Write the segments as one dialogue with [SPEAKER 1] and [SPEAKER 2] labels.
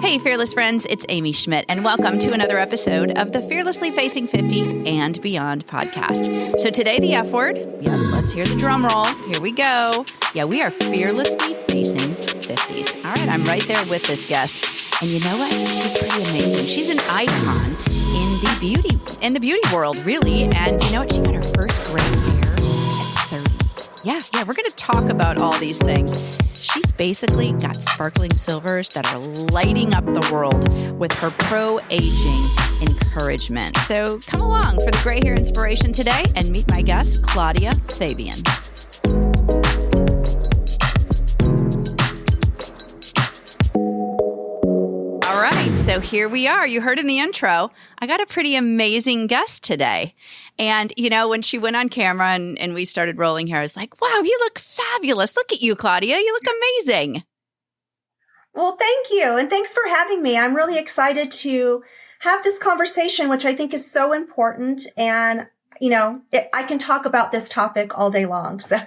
[SPEAKER 1] Hey, fearless friends, it's Amy Schmidt, and welcome to another episode of the Fearlessly Facing 50 and Beyond podcast. So today, the F word. Yep, let's hear the drum roll. Here we go. Yeah, we are fearlessly facing 50s. All right, I'm right there with this guest. And you know what? She's pretty amazing. She's an icon in the beauty world, really. And you know what? She got her first gray hair at 30. Yeah, we're going to talk about all these things. She's basically got sparkling silvers that are lighting up the world with her pro-aging encouragement. So come along for the gray hair inspiration today and meet my guest, Claudia Fabian. All right, so here we are. You heard in the intro, I got a pretty amazing guest today. And, you know, when she went on camera and we started rolling here, I was like, wow, you look fabulous. Look at you, Claudia. You look amazing.
[SPEAKER 2] Well, thank you. And thanks for having me. I'm really excited to have this conversation, which I think is so important. And, you know, I can talk about this topic all day long. So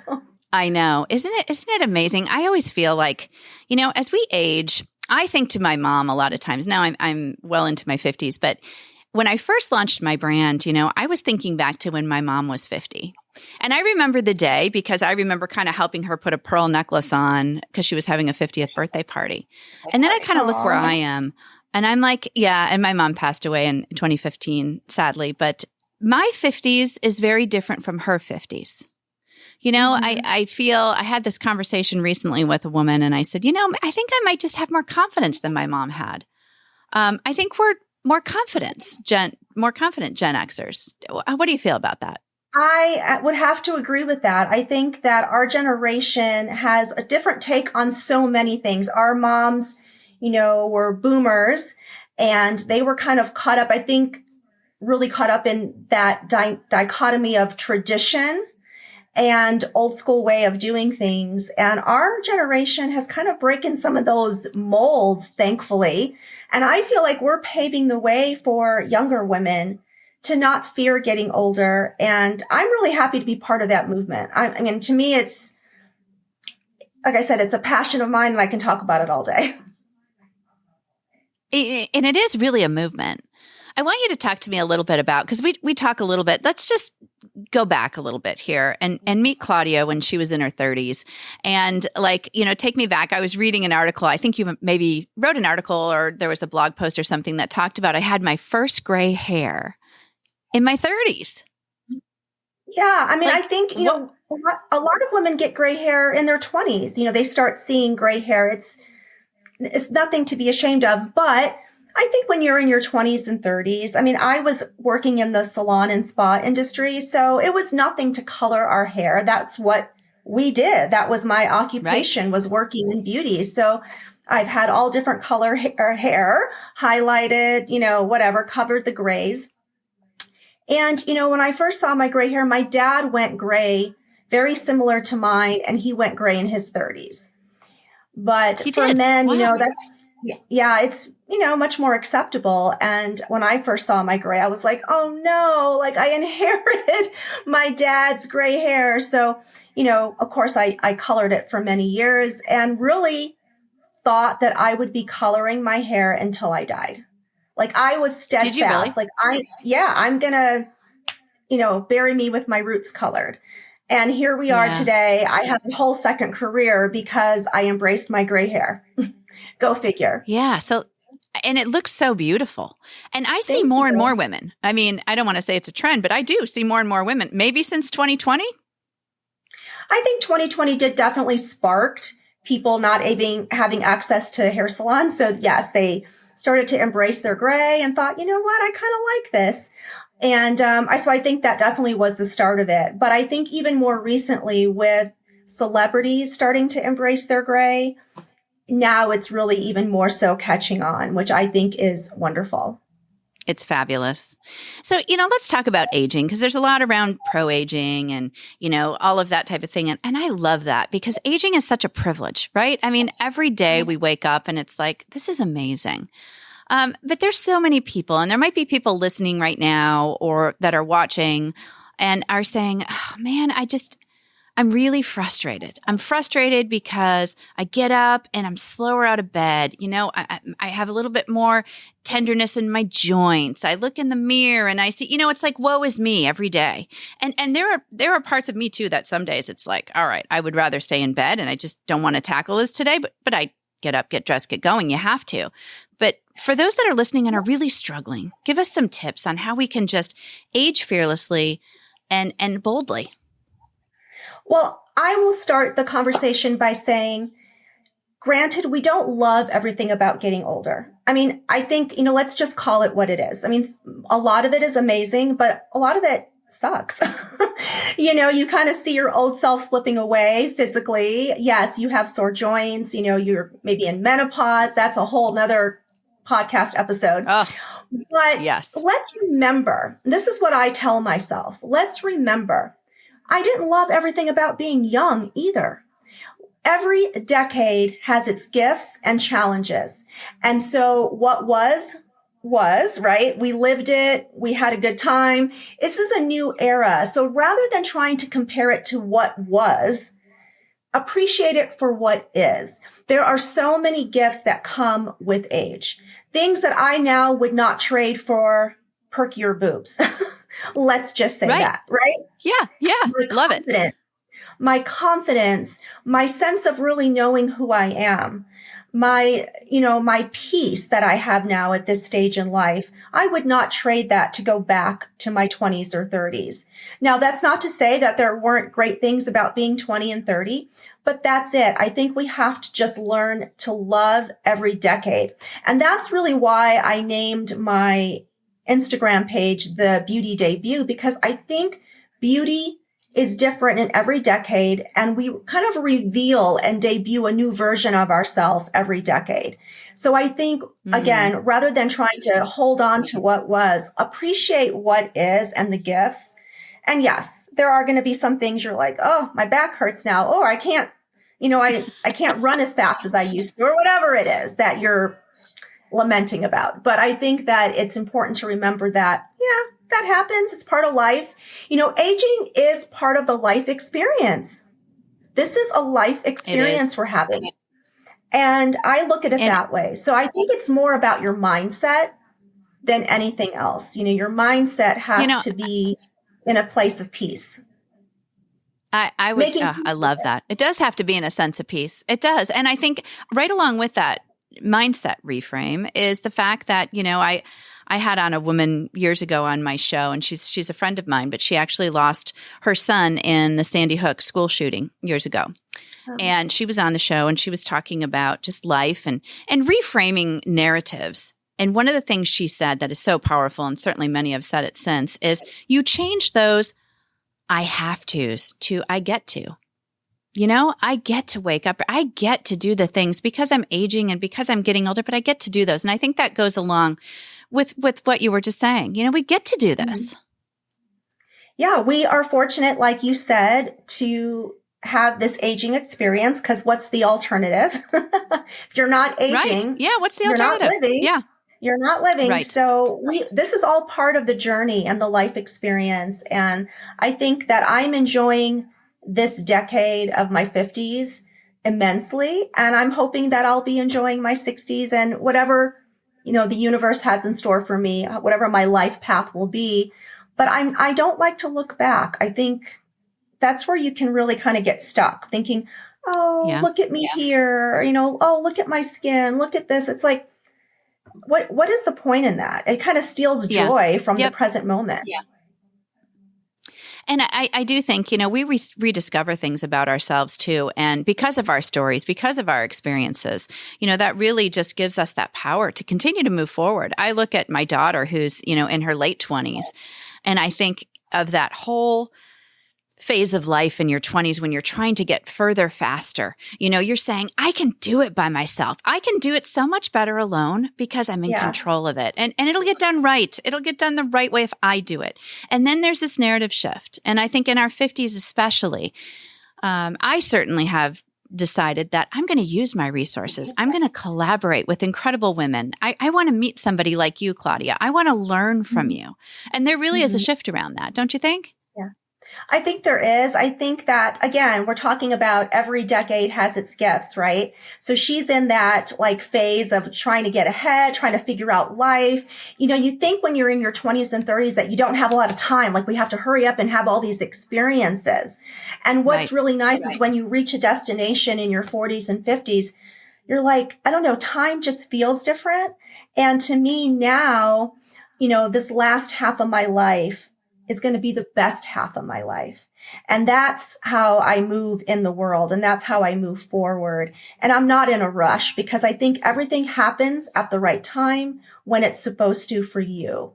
[SPEAKER 1] I know. Isn't it amazing? I always feel like, you know, as we age, I think to my mom a lot of times. Now I'm well into my 50s, but when I first launched my brand, you know, I was thinking back to when my mom was 50. And I remember the day because I remember kind of helping her put a pearl necklace on because she was having a 50th birthday party. And then I kind of look where I am and I'm like, yeah, and my mom passed away in 2015, sadly, but my 50s is very different from her 50s. You know, I feel I had this conversation recently with a woman and I said, you know, I think I might just have more confidence than my mom had. I think we're more confident Gen Xers. What do you feel about that?
[SPEAKER 2] I would have to agree with that. I think that our generation has a different take on so many things. Our moms, you know, were boomers and they were kind of caught up, I think, really caught up in that dichotomy of tradition and old school way of doing things. And our generation has kind of broken some of those molds, thankfully. And I feel like we're paving the way for younger women to not fear getting older. And I'm really happy to be part of that movement. I mean, to me, it's, like I said, it's a passion of mine and I can talk about it all day.
[SPEAKER 1] And it is really a movement. I want you to talk to me a little bit about, because we talk a little bit, let's just go back a little bit here and meet Claudia when she was in her 30s. And like, you know, take me back. I was reading an article. I think you maybe wrote an article or there was a blog post or something that talked about I had my first gray hair in my 30s.
[SPEAKER 2] Yeah. I mean, I think, you know, a lot of women get gray hair in their 20s. You know, they start seeing gray hair. It's nothing to be ashamed of, but I think when you're in your 20s and 30s, I mean, I was working in the salon and spa industry, so it was nothing to color our hair. That's what we did. That was my occupation, was working in beauty. So I've had all different color hair, highlighted, you know, whatever, covered the grays. And, you know, when I first saw my gray hair, my dad went gray, very similar to mine, and he went gray in his 30s. But for men, you know, it's, you know, much more acceptable. And when I first saw my gray, I was like, oh no, like I inherited my dad's gray hair. So, you know, of course I colored it for many years and really thought that I would be coloring my hair until I died. Like I was steadfast.
[SPEAKER 1] Did you really?
[SPEAKER 2] Like I'm going to, you know, bury me with my roots colored. And here we are today. I have a whole second career because I embraced my gray hair. Go figure.
[SPEAKER 1] Yeah. So, and it looks so beautiful. And I see more and more women. I mean, I don't want to say it's a trend, but I do see more and more women, maybe since 2020.
[SPEAKER 2] I think 2020 did definitely sparked people not having access to hair salons. So yes, they started to embrace their gray and thought, you know what, I kind of like this. And so I think that definitely was the start of it. But I think even more recently with celebrities starting to embrace their gray, now it's really even more so catching on, which I think is wonderful.
[SPEAKER 1] It's fabulous. So, you know, let's talk about aging because there's a lot around pro-aging and, you know, all of that type of thing. And I love that because aging is such a privilege, right? I mean, every day we wake up and it's like, this is amazing. But there's so many people, and there might be people listening right now or that are watching and are saying, oh man, I'm really frustrated. I'm frustrated because I get up and I'm slower out of bed. I have a little bit more tenderness in my joints. I look in the mirror and I see, it's like, woe is me every day. And there are parts of me too that some days it's like, all right, I would rather stay in bed and I just don't want to tackle this today. But I get up, get dressed, get going. You have to. But for those that are listening and are really struggling, give us some tips on how we can just age fearlessly and boldly.
[SPEAKER 2] Well, I will start the conversation by saying, granted, we don't love everything about getting older. I mean, I think, let's just call it what it is. I mean, a lot of it is amazing, but a lot of it sucks. You kind of see your old self slipping away physically. Yes, you have sore joints, you're maybe in menopause. That's a whole nother podcast episode.
[SPEAKER 1] Oh,
[SPEAKER 2] but
[SPEAKER 1] yes.
[SPEAKER 2] Let's remember, this is what I tell myself. Let's remember, I didn't love everything about being young either. Every decade has its gifts and challenges. And so what was, right? We lived it. We had a good time. This is a new era. So rather than trying to compare it to what was, appreciate it for what is. There are so many gifts that come with age. Things that I now would not trade for perkier boobs. Let's just say that, right?
[SPEAKER 1] Yeah. Love it.
[SPEAKER 2] My confidence, my sense of really knowing who I am, my peace that I have now at this stage in life, I would not trade that to go back to my 20s or 30s. Now, that's not to say that there weren't great things about being 20 and 30, but that's it. I think we have to just learn to love every decade. And that's really why I named my Instagram page the Beauty Debut, because I think beauty is different in every decade, and we kind of reveal and debut a new version of ourselves every decade. So I think, again, rather than trying to hold on to what was, appreciate what is and the gifts. And yes, there are going to be some things you're like, oh, my back hurts now. Oh, I can't, I can't run as fast as I used to, or whatever it is that you're lamenting about. But I think that it's important to remember that, that happens. It's part of life. Aging is part of the life experience. This is a life experience we're having. And I look at it that way. So I think it's more about your mindset than anything else. Your mindset has to be in a place of peace.
[SPEAKER 1] I love that. It does have to be in a sense of peace. It does. And I think right along with that mindset reframe is the fact that, I had on a woman years ago on my show, and she's a friend of mine, but she actually lost her son in the Sandy Hook school shooting years ago. Oh. And she was on the show and she was talking about just life and reframing narratives. And one of the things she said that is so powerful, and certainly many have said it since, is you change those I have to's to I get to. I get to wake up. I get to do the things because I'm aging and because I'm getting older, but I get to do those. And I think that goes along with what you were just saying. We get to do this.
[SPEAKER 2] Yeah, we are fortunate, like you said, to have this aging experience, because what's the alternative? If you're not aging,
[SPEAKER 1] right. Yeah, what's the alternative?
[SPEAKER 2] Not living,
[SPEAKER 1] yeah.
[SPEAKER 2] You're not living.
[SPEAKER 1] Right.
[SPEAKER 2] So this is all part of the journey and the life experience. And I think that I'm enjoying this decade of my 50s immensely. And I'm hoping that I'll be enjoying my 60s and whatever, the universe has in store for me, whatever my life path will be. But I don't like to look back. I think that's where you can really kind of get stuck thinking, look at me here. Oh, look at my skin. Look at this. It's like, what is the point in that? It kind of steals joy from the present moment.
[SPEAKER 1] Yeah. And I do think, we rediscover things about ourselves too. And because of our stories, because of our experiences, that really just gives us that power to continue to move forward. I look at my daughter who's, in her late 20s, and I think of that whole phase of life in your 20s when you're trying to get further faster. You're saying, I can do it by myself. I can do it so much better alone because I'm in control of it. And it'll get done right. It'll get done the right way if I do it. And then there's this narrative shift. And I think in our 50s especially, I certainly have decided that I'm going to use my resources. I'm going to collaborate with incredible women. I want to meet somebody like you, Claudia. I want to learn from you. And there really is a shift around that, don't you think?
[SPEAKER 2] I think there is. I think that, again, we're talking about every decade has its gifts, right? So she's in that like phase of trying to get ahead, trying to figure out life. You think when you're in your 20s and 30s that you don't have a lot of time, like we have to hurry up and have all these experiences. And what's really nice is when you reach a destination in your 40s and 50s, you're like, I don't know, time just feels different. And to me now, this last half of my life is going to be the best half of my life. And that's how I move in the world. And that's how I move forward. And I'm not in a rush because I think everything happens at the right time when it's supposed to for you.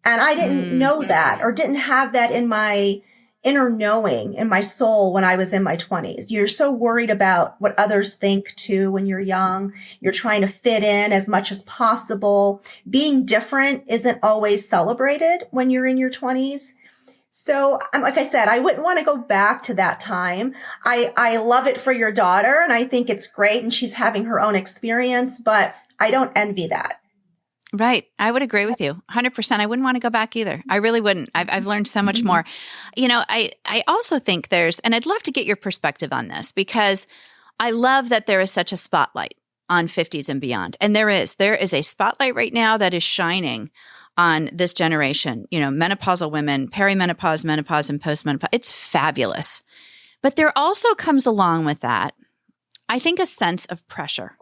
[SPEAKER 2] And I didn't know that or didn't have that in my inner knowing in my soul when I was in my 20s. You're so worried about what others think too when you're young. You're trying to fit in as much as possible. Being different isn't always celebrated when you're in your 20s. So, like I said, I wouldn't want to go back to that time. I love it for your daughter and I think it's great and she's having her own experience, but I don't envy that.
[SPEAKER 1] Right. I would agree with you 100%. I wouldn't want to go back either. I really wouldn't. I've learned so much more. I also think and I'd love to get your perspective on this because I love that there is such a spotlight on 50s and beyond. And there is a spotlight right now that is shining on this generation, menopausal women, perimenopause, menopause, and postmenopause. It's fabulous. But there also comes along with that, I think, a sense of pressure.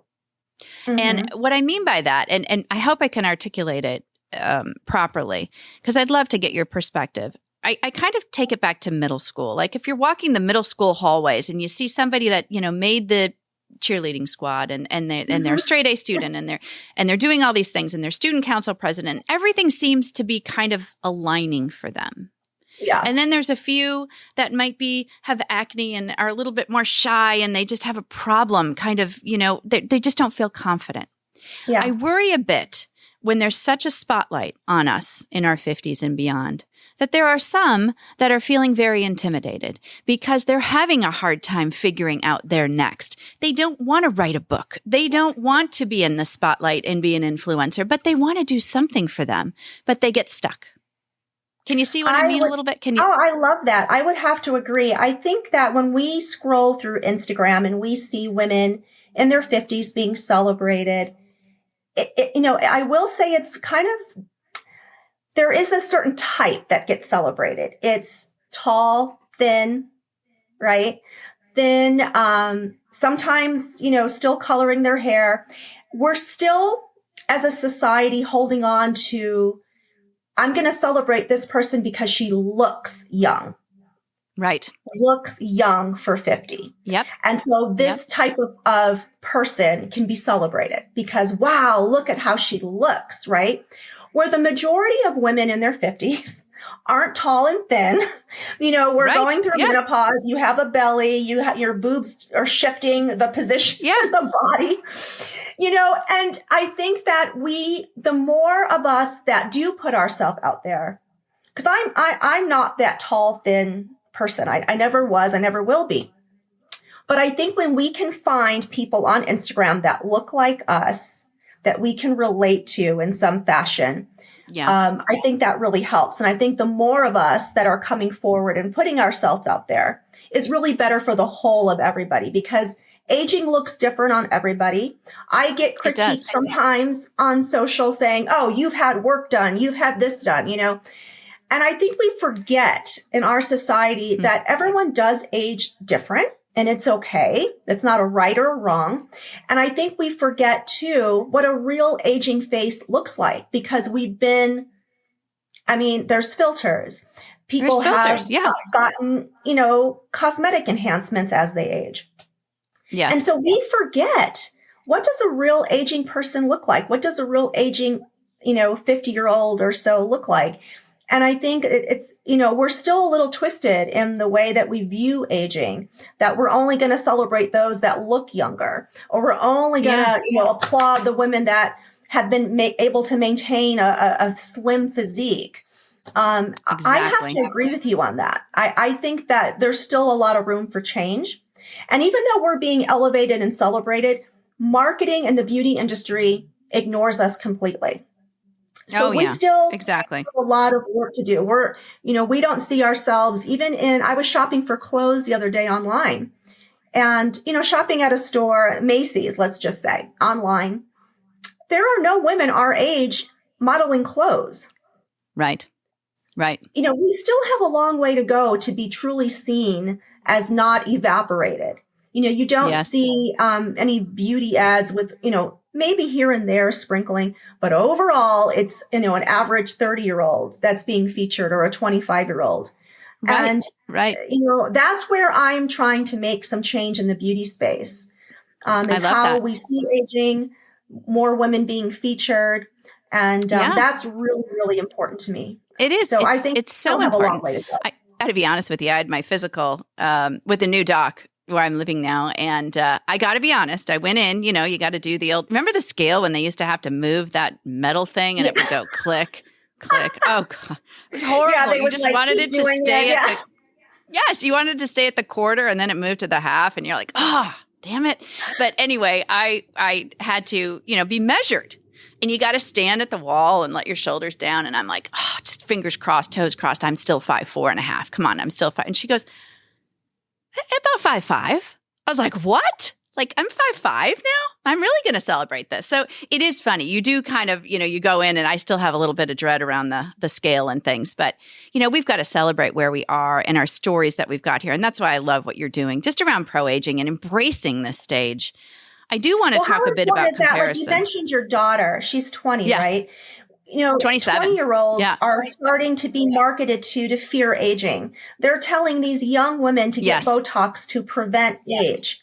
[SPEAKER 1] And what I mean by that, and I hope I can articulate it properly, because I'd love to get your perspective. I kind of take it back to middle school. Like if you're walking the middle school hallways and you see somebody that, made the cheerleading squad and they're a straight A student and they're doing all these things and they're student council president, everything seems to be kind of aligning for them. Yeah. And then there's a few that might have acne and are a little bit more shy and they just have a problem kind of, they just don't feel confident. Yeah. I worry a bit when there's such a spotlight on us in our 50s and beyond that there are some that are feeling very intimidated because they're having a hard time figuring out their next. They don't want to write a book. They don't want to be in the spotlight and be an influencer, but they want to do something for them, but they get stuck. Can you see what I mean a little bit? Can you?
[SPEAKER 2] Oh, I love that. I would have to agree. I think that when we scroll through Instagram and we see women in their 50s being celebrated, I will say it's kind of, there is a certain type that gets celebrated. It's tall, thin, right? Thin, sometimes, still coloring their hair. We're still, as a society, holding on to, I'm going to celebrate this person because she looks young.
[SPEAKER 1] Right.
[SPEAKER 2] Looks young for 50.
[SPEAKER 1] Yep.
[SPEAKER 2] And so this type of person can be celebrated because, wow, look at how she looks, right? Where the majority of women in their 50s aren't tall and thin. We're going through menopause. You have a belly. Your boobs are shifting the position of the body. And I think that the more of us that do put ourselves out there, because I'm not that tall, thin person. I never was. I never will be. But I think when we can find people on Instagram that look like us, that we can relate to in some fashion, I think that really helps. And I think the more of us that are coming forward and putting ourselves out there is really better for the whole of everybody because aging looks different on everybody. I get critiques sometimes on social saying, oh, you've had work done. You've had this done, And I think we forget in our society that everyone does age different and it's okay. It's not a right or a wrong. And I think we forget too what a real aging face looks like because there's filters. People have gotten, cosmetic enhancements as they age. Yes. And so we forget, what does a real aging person look like? What does a real aging, 50-year-old or so look like? And I think it's, we're still a little twisted in the way that we view aging, that we're only going to celebrate those that look younger, or we're only going to, applaud the women that have been able to maintain a slim physique. Exactly. I have to agree with you on that. I think that there's still a lot of room for change. And even though we're being elevated and celebrated, marketing and the beauty industry ignores us completely. So
[SPEAKER 1] Oh,
[SPEAKER 2] we
[SPEAKER 1] yeah,
[SPEAKER 2] still
[SPEAKER 1] exactly.
[SPEAKER 2] have a lot of work to do. We don't see ourselves I was shopping for clothes the other day online and, shopping at a store, Macy's, let's just say online, there are no women our age modeling clothes.
[SPEAKER 1] Right. Right.
[SPEAKER 2] We still have a long way to go to be truly seen as not evaporated. You don't
[SPEAKER 1] Yes.
[SPEAKER 2] see any beauty ads with, maybe here and there sprinkling, but overall it's, an average 30-year-old that's being featured or a 25-year-old.
[SPEAKER 1] Right.
[SPEAKER 2] And,
[SPEAKER 1] right.
[SPEAKER 2] That's where I'm trying to make some change in the beauty space,
[SPEAKER 1] I
[SPEAKER 2] is
[SPEAKER 1] love
[SPEAKER 2] how
[SPEAKER 1] that.
[SPEAKER 2] we see aging, more women being featured. And that's really, really important to me.
[SPEAKER 1] It is.
[SPEAKER 2] So I think
[SPEAKER 1] it's so
[SPEAKER 2] have
[SPEAKER 1] important.
[SPEAKER 2] A long way to go.
[SPEAKER 1] I got to be honest with you. I had my physical with the new doc where I'm living now. And I got to be honest. I went in, you got to do the old, remember the scale when they used to have to move that metal thing and it would go click, click. Oh, God. It was horrible.
[SPEAKER 2] Yeah,
[SPEAKER 1] you just wanted it to stay at the, yes, you wanted to stay at the quarter and then it moved to the half and you're like, oh, damn it. But anyway, I had to, be measured. And you got to stand at the wall and let your shoulders down. And I'm like, oh, just fingers crossed, toes crossed. I'm still 5'4.5". Come on, I'm still 5. And she goes, about 5'5". I was like, what? Like, I'm 5'5" now? I'm really going to celebrate this. So it is funny. You do kind of, you go in and I still have a little bit of dread around the scale and things. But, we've got to celebrate where we are and our stories that we've got here. And that's why I love what you're doing just around pro-aging and embracing this stage. I do want to talk a bit about comparison.
[SPEAKER 2] You mentioned your daughter. She's 20, right?
[SPEAKER 1] 27.
[SPEAKER 2] 20-year-olds are starting to be marketed to fear aging. They're telling these young women to get Botox to prevent age.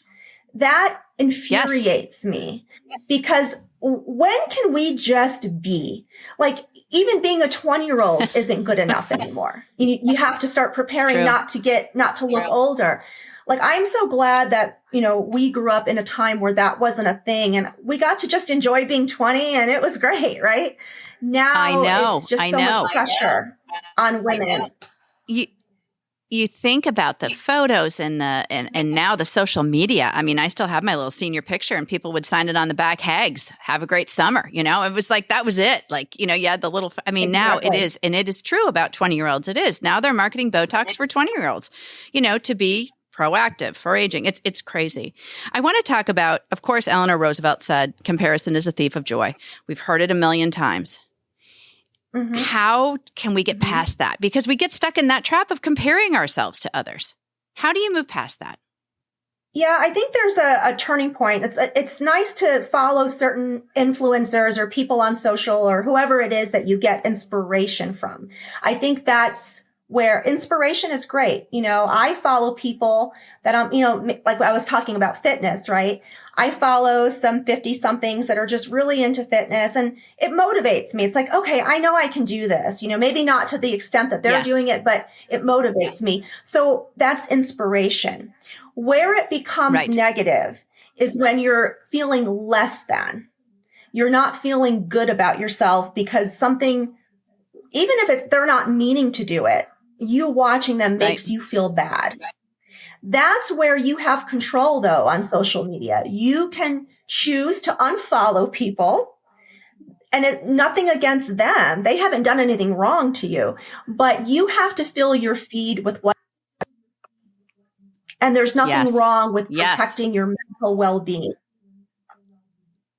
[SPEAKER 2] That infuriates me because when can we just be? Like, even being a 20-year-old isn't good enough anymore. You have to start preparing not to look older. Like, I'm so glad that, we grew up in a time where that wasn't a thing and we got to just enjoy being 20 and it was great, right? Now it's just so much pressure on women.
[SPEAKER 1] You think about the photos and now the social media. I mean, I still have my little senior picture and people would sign it on the back, Hags, have a great summer. It was like, that was it. Like, you had the little, now it is. And it is true about 20-year-olds. It is. Now they're marketing Botox for 20-year-olds, to be proactive for aging. It's crazy. I want to talk about, of course, Eleanor Roosevelt said, comparison is a thief of joy. We've heard it a million times. Mm-hmm. How can we get past that? Because we get stuck in that trap of comparing ourselves to others. How do you move past that?
[SPEAKER 2] Yeah, I think there's a turning point. It's nice to follow certain influencers or people on social or whoever it is that you get inspiration from. I think that's where inspiration is great. I follow people that like I was talking about fitness, right? I follow some 50 somethings that are just really into fitness and it motivates me. It's like, okay, I know I can do this, maybe not to the extent that they're doing it, but it motivates me. So that's inspiration. Where it becomes negative is when you're feeling less than. You're not feeling good about yourself because something, even if they're not meaning to do it, you watching them makes you feel bad. That's where you have control, though, on social media. You can choose to unfollow people, and nothing against them. They haven't done anything wrong to you, but you have to fill your feed with what. And there's nothing wrong with protecting your mental well-being.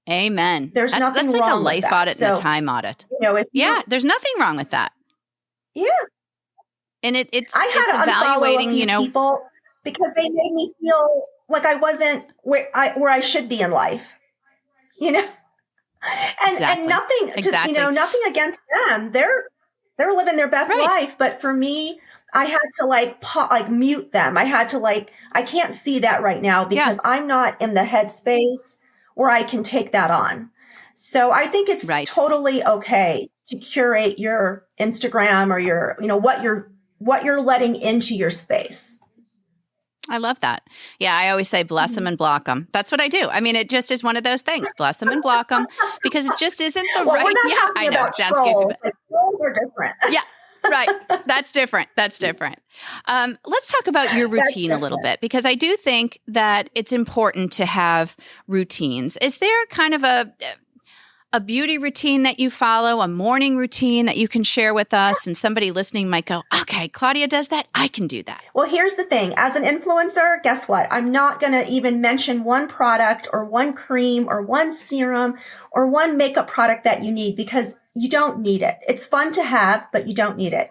[SPEAKER 1] Amen.
[SPEAKER 2] There's nothing wrong with that.
[SPEAKER 1] That's like a life audit and a time audit. There's nothing wrong with that.
[SPEAKER 2] Yeah.
[SPEAKER 1] And it's
[SPEAKER 2] I had to
[SPEAKER 1] evaluating,
[SPEAKER 2] unfollow a few people because they made me feel like I wasn't where I should be in life, and nothing, nothing against them. They're living their best life. But for me, I had to mute them. I had to I can't see that right now because I'm not in the headspace where I can take that on. So I think it's totally okay to curate your Instagram or your, what you're letting into your space.
[SPEAKER 1] I love that. Yeah, I always say bless them and block them. That's what I do. I mean, it just is one of those things. Bless them and block them because it just isn't the right.
[SPEAKER 2] We're not talking about
[SPEAKER 1] it sounds
[SPEAKER 2] trolls.
[SPEAKER 1] goofy.
[SPEAKER 2] Trolls are different.
[SPEAKER 1] Right. That's different. Let's talk about your routine a little bit because I do think that it's important to have routines. Is there kind of a beauty routine that you follow, a morning routine that you can share with us? And somebody listening might go, okay, Claudia does that. I can do that.
[SPEAKER 2] Well, here's the thing. As an influencer, guess what? I'm not going to even mention one product or one cream or one serum or one makeup product that you need, because you don't need it. It's fun to have, but you don't need it.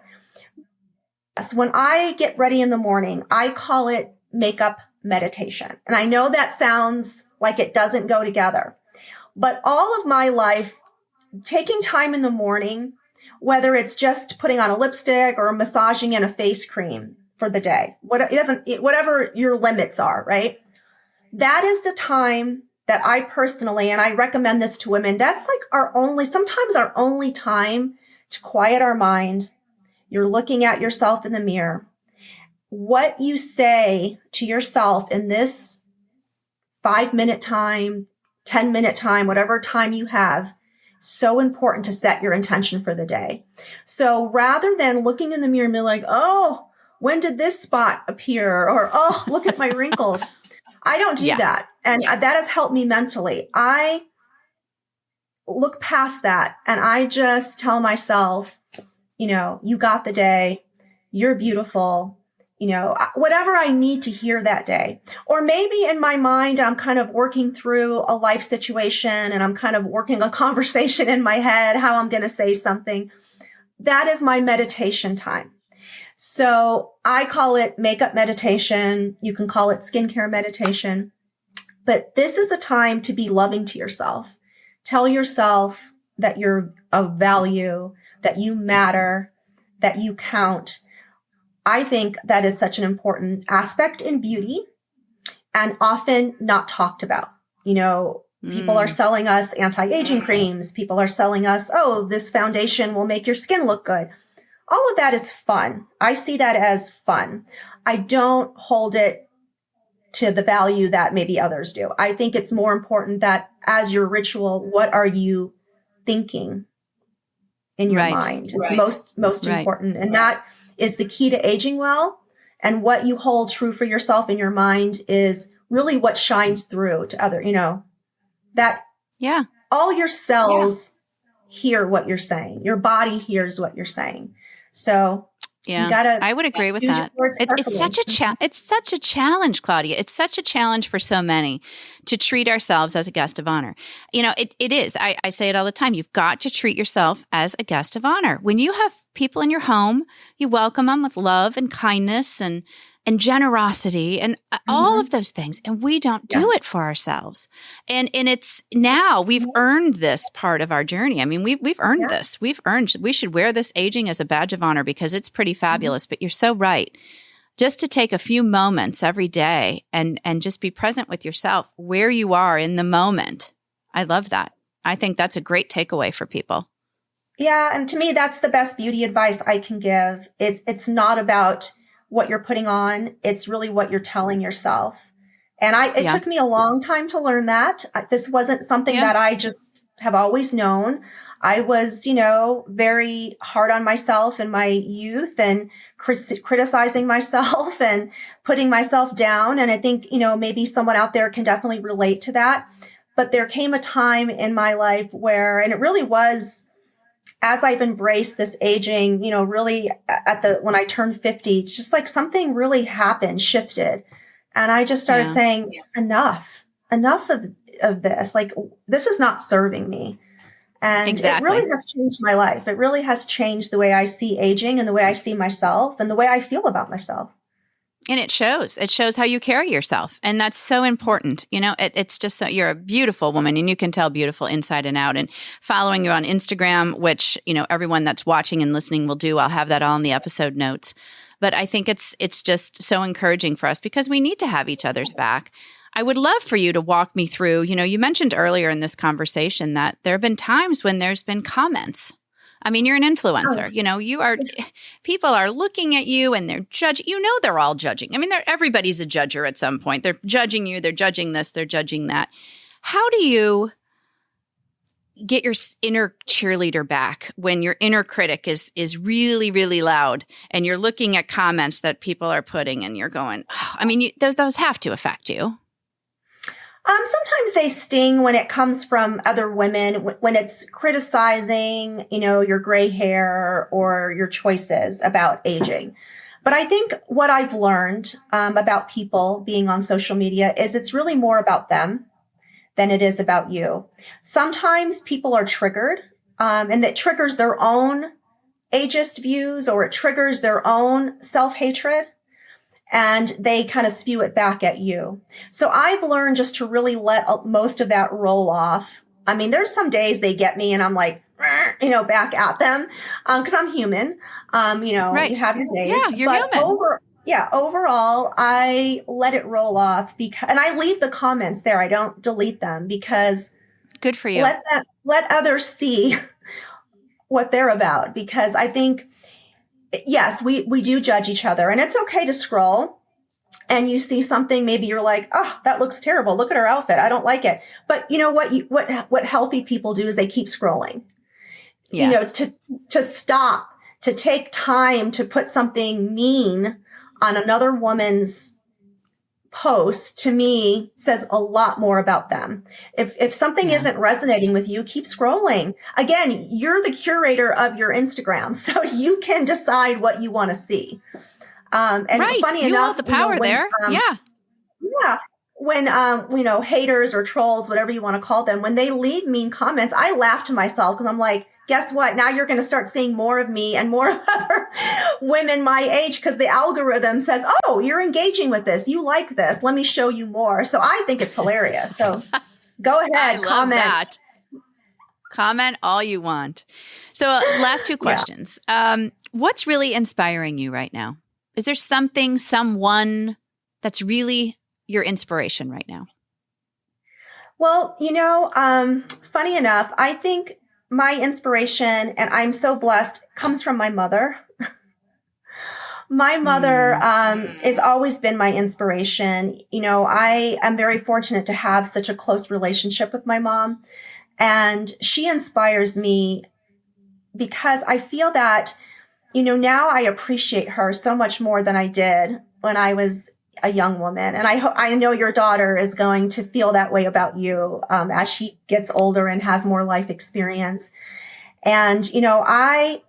[SPEAKER 2] So when I get ready in the morning, I call it makeup meditation. And I know that sounds like it doesn't go together. But all of my life, taking time in the morning, whether it's just putting on a lipstick or massaging in a face cream for the day, whatever your limits are, right? That is the time that I personally, and I recommend this to women, that's like sometimes our only time to quiet our mind. You're looking at yourself in the mirror. What you say to yourself in this 5-minute time, 10-minute time, whatever time you have, so important to set your intention for the day. So rather than looking in the mirror and be like, oh, when did this spot appear? Or, oh, look at my wrinkles. I don't do that. And that has helped me mentally. I look past that and I just tell myself, you got the day. You're beautiful. Whatever I need to hear that day. Or maybe in my mind, I'm kind of working through a life situation and I'm kind of working a conversation in my head, how I'm going to say something. That is my meditation time. So I call it makeup meditation. You can call it skincare meditation. But this is a time to be loving to yourself. Tell yourself that you're of value, that you matter, that you count. I think that is such an important aspect in beauty and often not talked about. People are selling us anti-aging creams. People are selling us, oh, this foundation will make your skin look good. All of that is fun. I see that as fun. I don't hold it to the value that maybe others do. I think it's more important that as your ritual, what are you thinking in your mind is most important. And that is the key to aging well. And what you hold true for yourself in your mind is really what shines through to other, that all your cells hear what you're saying. Your body hears what you're saying. So
[SPEAKER 1] I would agree with that. It's such a challenge, Claudia. It's such a challenge for so many to treat ourselves as a guest of honor. It is. I say it all the time. You've got to treat yourself as a guest of honor. When you have people in your home, you welcome them with love and kindness and generosity and all of those things. And we don't do it for ourselves. And it's now we've earned this part of our journey. I mean, we've earned this. We should wear this aging as a badge of honor because it's pretty fabulous. But you're so right. Just to take a few moments every day and just be present with yourself where you are in the moment. I love that. I think that's a great takeaway for people.
[SPEAKER 2] Yeah. And to me, that's the best beauty advice I can give. It's not about what you're putting on. It's really what you're telling yourself. And it took me a long time to learn that. This wasn't something that I just have always known. I was, very hard on myself in my youth and criticizing myself and putting myself down. And I think, maybe someone out there can definitely relate to that. But there came a time in my life where, and it really was, as I've embraced this aging, really when I turned 50, it's just like something really happened, shifted. And I just started saying, enough of this. Like, this is not serving me. And it really has changed my life. It really has changed the way I see aging and the way I see myself and the way I feel about myself.
[SPEAKER 1] And it shows how you carry yourself. And that's so important. It's just so you're a beautiful woman and you can tell beautiful inside and out. And following you on Instagram, which, everyone that's watching and listening will do. I'll have that all in the episode notes. But I think it's just so encouraging for us because we need to have each other's back. I would love for you to walk me through, you mentioned earlier in this conversation that there have been times when there's been comments. I mean, you're an influencer, people are looking at you and they're judging, they're all judging. I mean, everybody's a judger at some point. They're judging you. They're judging this. They're judging that. How do you get your inner cheerleader back when your inner critic is really, really loud and you're looking at comments that people are putting and you're going, those have to affect you.
[SPEAKER 2] Sometimes they sting when it comes from other women, when it's criticizing, your gray hair or your choices about aging. But I think what I've learned about people being on social media is it's really more about them than it is about you. Sometimes people are triggered, and that triggers their own ageist views, or it triggers their own self-hatred, and they kind of spew it back at you. So I've learned just to really let most of that roll off. I mean, there's some days they get me and I'm like, back at them, because I'm human.
[SPEAKER 1] Right.
[SPEAKER 2] You have your days.
[SPEAKER 1] Yeah, you're human.
[SPEAKER 2] Overall, I let it roll off and I leave the comments there. I don't delete them, because
[SPEAKER 1] good for you.
[SPEAKER 2] Let others see what they're about, because I think, yes, we do judge each other, and it's okay to scroll and you see something, maybe you're like, oh, that looks terrible. Look at her outfit. I don't like it. But you know what healthy people do is they keep scrolling.
[SPEAKER 1] Yes.
[SPEAKER 2] To stop, to take time to put something mean on another woman's post, to me, says a lot more about them. If something isn't resonating with you, keep scrolling. Again, you're the curator of your Instagram, so you can decide what you want to see. And funny
[SPEAKER 1] you
[SPEAKER 2] enough,
[SPEAKER 1] hold the power there.
[SPEAKER 2] Yeah. When, haters or trolls, whatever you want to call them, when they leave mean comments, I laugh to myself, because I'm like, guess what? Now you're going to start seeing more of me and more of other women my age, because the algorithm says, oh, you're engaging with this. You like this. Let me show you more. So I think it's hilarious. So go ahead, comment.
[SPEAKER 1] That. Comment all you want. So last two questions. What's really inspiring you right now? Is there someone that's really your inspiration right now?
[SPEAKER 2] Well, funny enough, I think my inspiration, and I'm so blessed, comes from my mother. My mother has always been my inspiration. I am very fortunate to have such a close relationship with my mom, and she inspires me because I feel that, now I appreciate her so much more than I did when I was a young woman. And I know your daughter is going to feel that way about you as she gets older and has more life experience. And, I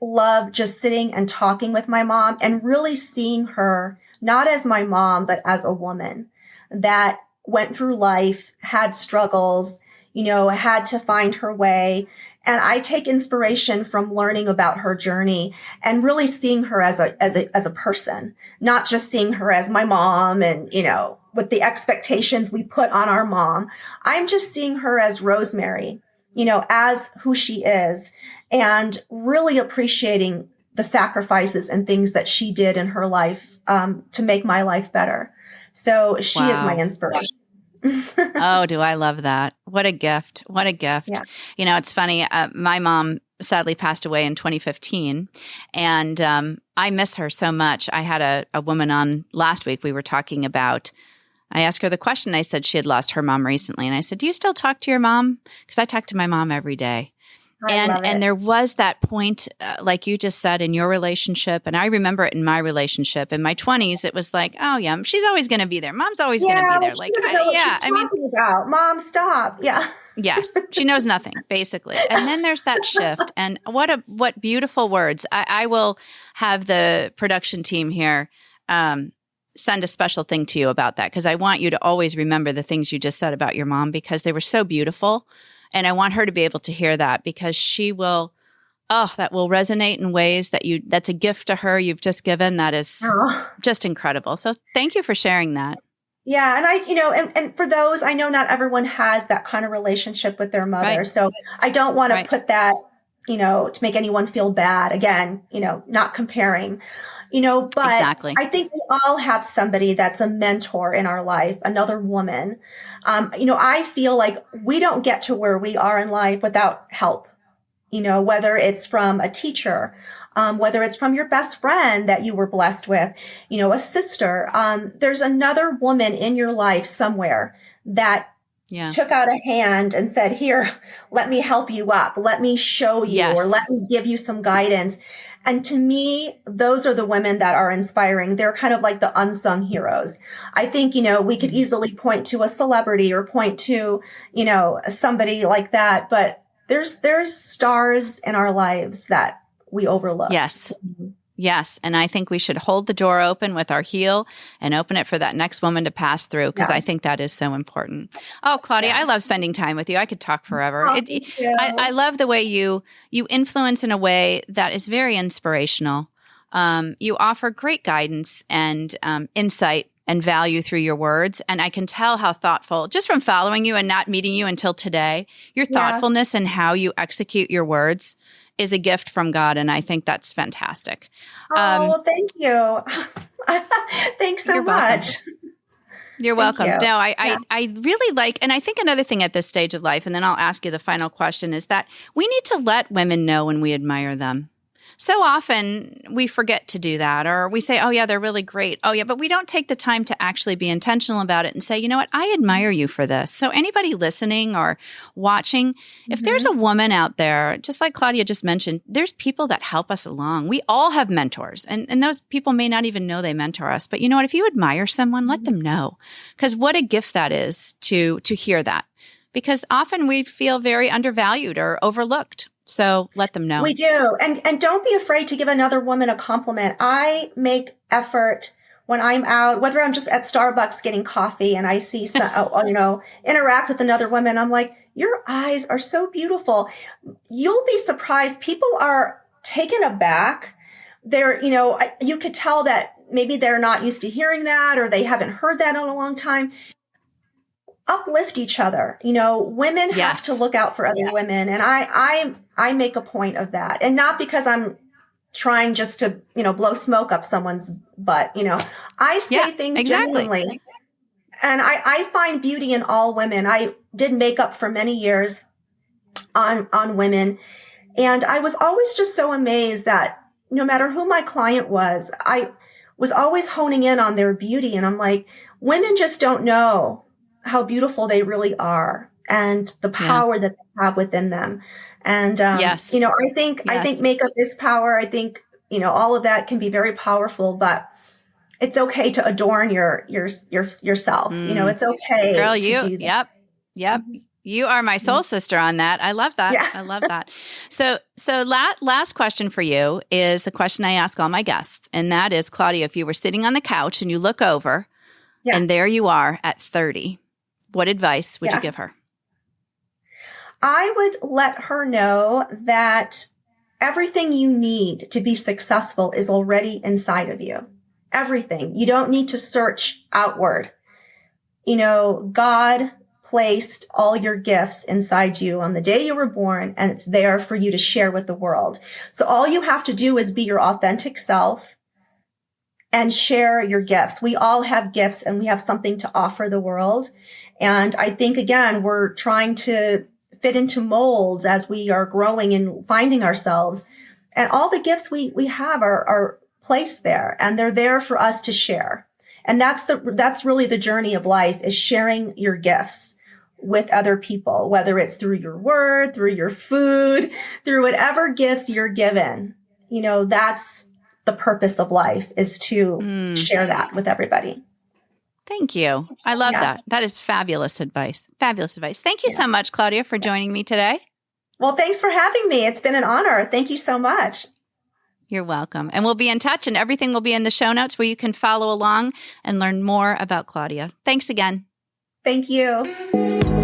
[SPEAKER 2] love just sitting and talking with my mom and really seeing her not as my mom, but as a woman that went through life, had struggles, had to find her way. And I take inspiration from learning about her journey and really seeing her as a person, not just seeing her as my mom and, with the expectations we put on our mom. I'm just seeing her as Rosemary, as who she is, and really appreciating the sacrifices and things that she did in her life to make my life better. So she is my inspiration.
[SPEAKER 1] Oh, do I love that. What a gift. What a gift.
[SPEAKER 2] Yeah.
[SPEAKER 1] It's funny. My mom sadly passed away in 2015, and I miss her so much. I had a woman on last week. We were talking about, I asked her the question. I said she had lost her mom recently. And I said, do you still talk to your mom? Because I talk to my mom every day. And there was that point, like you just said, in your relationship. And I remember it in my relationship. In my 20s, it was like, oh, yeah, she's always going to be there. Mom's always going to be there.
[SPEAKER 2] Like, about. Mom, stop. Yeah.
[SPEAKER 1] Yes. She knows nothing, basically. And then there's that shift. And what beautiful words. I will have the production team here send a special thing to you about that, because I want you to always remember the things you just said about your mom, because they were so beautiful. And I want her to be able to hear that, because she will, that will resonate in ways that's a gift to her you've just given. That is just incredible. So thank you for sharing that.
[SPEAKER 2] Yeah. And and for those, I know not everyone has that kind of relationship with their mother. Right. So I don't want to put that, to make anyone feel bad. Again, not comparing, but
[SPEAKER 1] exactly.
[SPEAKER 2] I think we all have somebody that's a mentor in our life, another woman. I feel like we don't get to where we are in life without help, whether it's from a teacher, whether it's from your best friend that you were blessed with, a sister. There's another woman in your life somewhere that took out a hand and said, here, let me help you up. Let me show you, or let me give you some guidance. And to me, those are the women that are inspiring. They're kind of like the unsung heroes. I think, we could easily point to a celebrity or point to, somebody like that, but there's stars in our lives that we overlook.
[SPEAKER 1] Yes. Yes. And I think we should hold the door open with our heel and open it for that next woman to pass through, because I think that is so important. Oh, Claudia, I love spending time with you. I could talk forever. I love the way you influence in a way that is very inspirational. You offer great guidance and insight and value through your words. And I can tell how thoughtful, just from following you and not meeting you until today, your thoughtfulness and how you execute your words is a gift from God. And I think that's fantastic.
[SPEAKER 2] Well, thank you. Thanks so much.
[SPEAKER 1] You're welcome. No, I really like, and I think another thing at this stage of life, and then I'll ask you the final question, is that we need to let women know when we admire them. So often we forget to do that, or we say, oh yeah, they're really great. Oh yeah, but we don't take the time to actually be intentional about it and say, you know what, I admire you for this. So anybody listening or watching, if there's a woman out there, just like Claudia just mentioned, there's people that help us along. We all have mentors, and those people may not even know they mentor us. But you know what, if you admire someone, let them know, because what a gift that is to hear that, because often we feel very undervalued or overlooked. So let them know.
[SPEAKER 2] We do. And don't be afraid to give another woman a compliment. I make effort when I'm out, whether I'm just at Starbucks getting coffee and I see some, interact with another woman. I'm like, your eyes are so beautiful. You'll be surprised. People are taken aback. They're, you could tell that maybe they're not used to hearing that, or they haven't heard that in a long time. Uplift each other. Women have to look out for other women. And I make a point of that. And not because I'm trying just to, blow smoke up someone's butt. I say things genuinely. And I find beauty in all women. I did makeup for many years on women. And I was always just so amazed that no matter who my client was, I was always honing in on their beauty. And I'm like, women just don't know how beautiful they really are and the power that they have within them. And, I think makeup is power. I think, all of that can be very powerful, but it's okay to adorn yourself. It's okay.
[SPEAKER 1] Girl,
[SPEAKER 2] to do that.
[SPEAKER 1] Yep. You are my soul sister on that. I love that. Yeah. I love that. So last question for you is a question I ask all my guests. And that is, Claudia, if you were sitting on the couch and you look over and there you are at 30, what advice would you give her?
[SPEAKER 2] I would let her know that everything you need to be successful is already inside of you. Everything. You don't need to search outward. God placed all your gifts inside you on the day you were born, and it's there for you to share with the world. So all you have to do is be your authentic self and share your gifts. We all have gifts and we have something to offer the world. And I think, again, we're trying to fit into molds as we are growing and finding ourselves. And all the gifts we have are placed there, and they're there for us to share. And that's really the journey of life, is sharing your gifts with other people, whether it's through your word, through your food, through whatever gifts you're given. That's the purpose of life, is to share that with everybody.
[SPEAKER 1] Thank you. I love that. That is fabulous advice. Fabulous advice. Thank you so much, Claudia, for joining me today.
[SPEAKER 2] Well, thanks for having me. It's been an honor. Thank you so much.
[SPEAKER 1] You're welcome. And we'll be in touch, and everything will be in the show notes where you can follow along and learn more about Claudia. Thanks again.
[SPEAKER 2] Thank you.